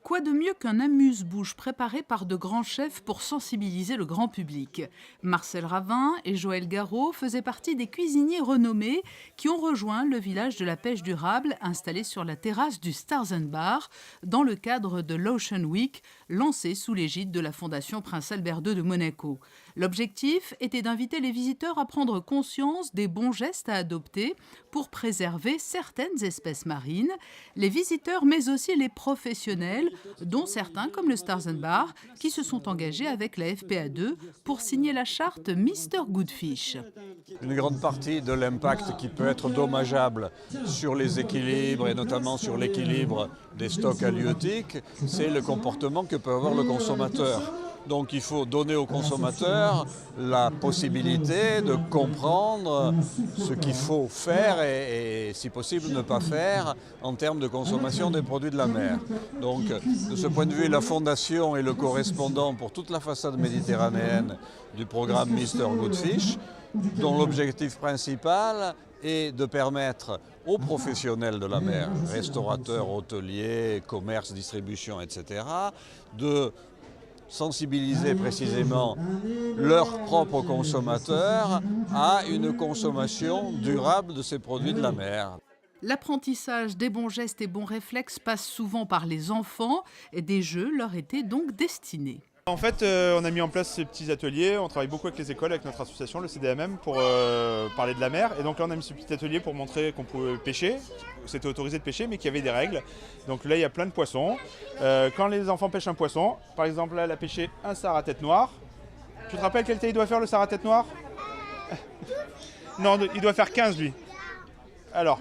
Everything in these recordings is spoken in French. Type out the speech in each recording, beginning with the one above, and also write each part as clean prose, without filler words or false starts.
Quoi de mieux qu'un amuse-bouche préparé par de grands chefs pour sensibiliser le grand public? Marcel Ravin et Joël Garraud faisaient partie des cuisiniers renommés qui ont rejoint le village de la pêche durable installé sur la terrasse du Stars and Bar dans le cadre de l'Ocean Week lancé sous l'égide de la Fondation Prince Albert II de Monaco. L'objectif était d'inviter les visiteurs à prendre conscience des bons gestes à adopter pour préserver certaines espèces marines, les visiteurs mais aussi les professionnels, dont certains comme le Stars and Bar, qui se sont engagés avec la FPA2 pour signer la charte Mr Goodfish. Une grande partie de l'impact qui peut être dommageable sur les équilibres et notamment sur l'équilibre des stocks halieutiques, c'est le comportement que peut avoir le consommateur. Donc il faut donner au consommateur la possibilité de comprendre ce qu'il faut faire et si possible ne pas faire en termes de consommation des produits de la mer. Donc de ce point de vue, la Fondation est le correspondant pour toute la façade méditerranéenne du programme Mr Goodfish, dont l'objectif principal est de permettre aux professionnels de la mer, restaurateurs, hôteliers, commerce, distribution, etc., de sensibiliser précisément leurs propres consommateurs à une consommation durable de ces produits de la mer. L'apprentissage des bons gestes et bons réflexes passe souvent par les enfants et des jeux leur étaient donc destinés. En fait, on a mis en place ces petits ateliers, on travaille beaucoup avec les écoles, avec notre association, le CDMM, pour parler de la mer. Et donc là, on a mis ce petit atelier pour montrer qu'on pouvait pêcher. C'était autorisé de pêcher, mais qu'il y avait des règles. Donc là, il y a plein de poissons. Quand les enfants pêchent un poisson, par exemple, là, elle a pêché un sard à tête noire. Tu te rappelles quelle taille il doit faire, le sard à tête noire? Non, il doit faire 15, lui. Alors,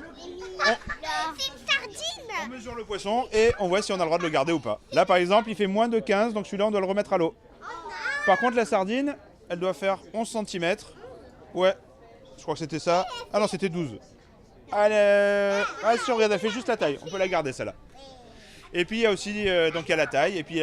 on mesure le poisson et on voit si on a le droit de le garder ou pas. Là par exemple il fait moins de 15, donc celui-là on doit le remettre à l'eau. Par contre la sardine, elle doit faire 11 cm. Ouais, je crois que c'était ça. Ah non, c'était 12. Allez, si on regarde, elle fait juste la taille, on peut la garder celle-là. Et puis il y a aussi donc il y a la taille et puis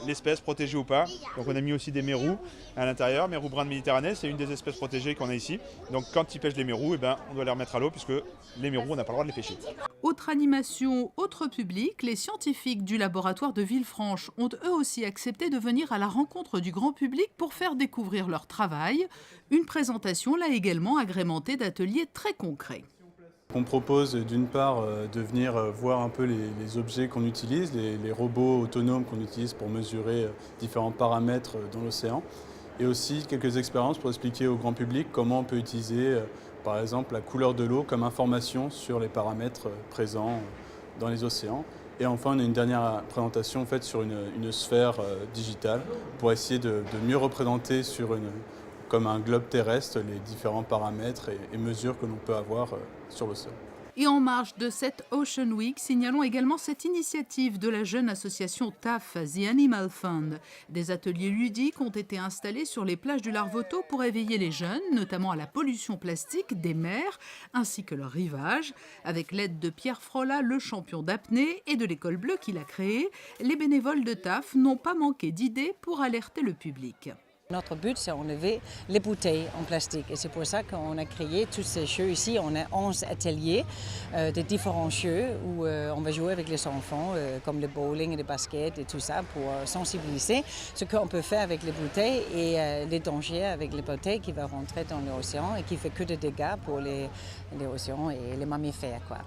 l'espèce protégée ou pas. Donc on a mis aussi des mérous à l'intérieur, mérous brun de Méditerranée, c'est une des espèces protégées qu'on a ici. Donc quand ils pêchent les mérous, on doit les remettre à l'eau puisque les mérous on n'a pas le droit de les pêcher. Autre animation, autre public, les scientifiques du laboratoire de Villefranche ont eux aussi accepté de venir à la rencontre du grand public pour faire découvrir leur travail. Une présentation là également agrémentée d'ateliers très concrets. On propose d'une part de venir voir un peu les objets qu'on utilise, les robots autonomes qu'on utilise pour mesurer différents paramètres dans l'océan, et aussi quelques expériences pour expliquer au grand public comment on peut utiliser par exemple la couleur de l'eau comme information sur les paramètres présents dans les océans. Et enfin, on a une dernière présentation faite sur une sphère digitale pour essayer de mieux représenter comme un globe terrestre les différents paramètres et mesures que l'on peut avoir sur l'océan. Et en marge de cette Ocean Week, signalons également cette initiative de la jeune association TAF, The Animal Fund. Des ateliers ludiques ont été installés sur les plages du Larvoto pour éveiller les jeunes, notamment à la pollution plastique des mers, ainsi que leur rivage. Avec l'aide de Pierre Frolla, le champion d'apnée, et de l'École Bleue qu'il a créée, les bénévoles de TAF n'ont pas manqué d'idées pour alerter le public. Notre but, c'est enlever les bouteilles en plastique et c'est pour ça qu'on a créé tous ces jeux ici. On a 11 ateliers de différents jeux où on va jouer avec les enfants, comme le bowling et le basket et tout ça, pour sensibiliser ce qu'on peut faire avec les bouteilles et les dangers avec les bouteilles qui vont rentrer dans l'océan et qui fait que des dégâts pour les océans et les mammifères, quoi.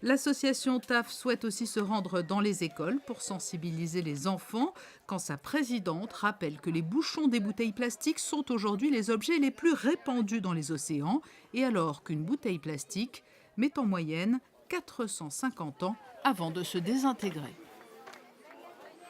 L'association TAF souhaite aussi se rendre dans les écoles pour sensibiliser les enfants, quand sa présidente rappelle que les bouchons des bouteilles plastiques sont aujourd'hui les objets les plus répandus dans les océans, et alors qu'une bouteille plastique met en moyenne 450 ans avant de se désintégrer.